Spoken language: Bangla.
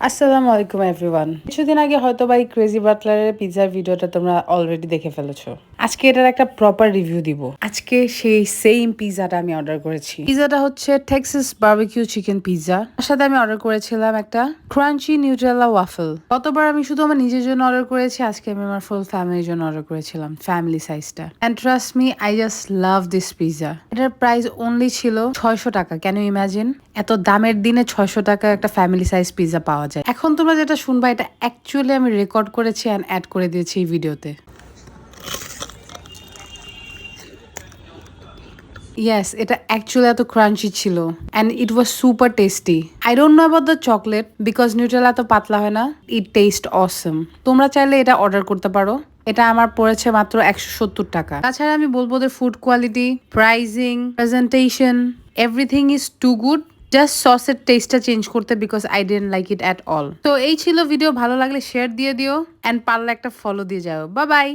আসসালামু আলাইকুম এভরিওয়ান। কিছুদিন আগে হয়তো বা এই ক্রেজি বাটলারের পিৎজার ভিডিওটা তোমরা অলরেডি দেখে ফেলেছো। আজকে এটার একটা প্রপার রিভিউ দিব। আজকে সেই সেম পিৎজাটা আমি অর্ডার করেছি। পিৎজাটা হচ্ছে টেক্সাস বারবিকিউ চিকেন পিৎজা। তার সাথে আমি অর্ডার করেছিলাম একটা ক্রাঞ্চি নিউট্রেলা ওয়াফল। গতবার আমি শুধু আমার নিজের জন্য অর্ডার করেছি, আজকে আমি আমার ফুল ফ্যামিলির জন্য অর্ডার করেছিলাম, ফ্যামিলি সাইজটা। And trust me, I just love this pizza. এটার প্রাইস অনলি ছিল 600 টাকা। Can you imagine? এত দামের দিনে 600 টাকা একটা ফ্যামিলি সাইজ পিৎজা পাওয়া যায়। এখন তোমরা যেটা শুনবা এটা অ্যাকচুয়ালি আমি রেকর্ড করেছি অ্যান্ড অ্যাড করে দিয়েছি এই ভিডিওতে। ইয়েস, এটা অ্যাকচুয়ালি এত ক্রাঞ্চি ছিল and it was super tasty. I don't know about the chocolate because Nutrela এত পাতলা হয় না। ইট টেস্ট অসম। তোমরা চাইলে এটা অর্ডার করতে পারো। এটা আমার পড়েছে মাত্র 170 টাকা। তাছাড়া আমি বলবো ওদের food quality, pricing, presentation, everything is too good. Just সসের টেস্টটা চেঞ্জ করতে because I don't like it at all. তো এই ছিল ভিডিও। ভালো লাগলে শেয়ার দিয়ে দিও অ্যান্ড পারলে একটা ফলো দিয়ে যাও। Bye bye.